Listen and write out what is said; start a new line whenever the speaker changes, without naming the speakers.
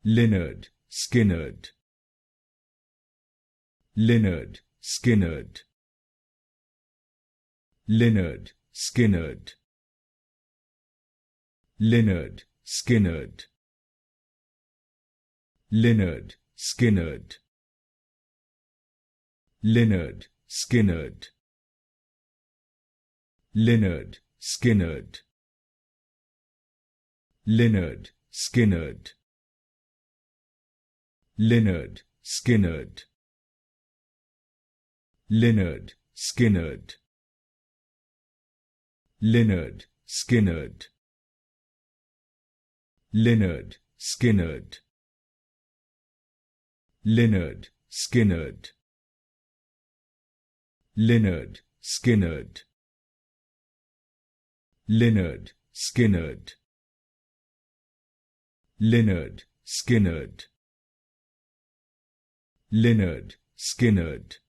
Lynyrd Skynyrd, Lynyrd Skynyrd, Lynyrd Skynyrd, Lynyrd Skynyrd, Lynyrd Skynyrd, Lynyrd Skynyrd, Lynyrd Skynyrd, Lynyrd Skynyrd, Lynyrd Skynyrd, Lynyrd Skynyrd, Lynyrd Skynyrd, Lynyrd Skynyrd, Lynyrd Skynyrd, Lynyrd Skynyrd, Lynyrd Skynyrd, Lynyrd Skynyrd, Lynyrd Skynyrd,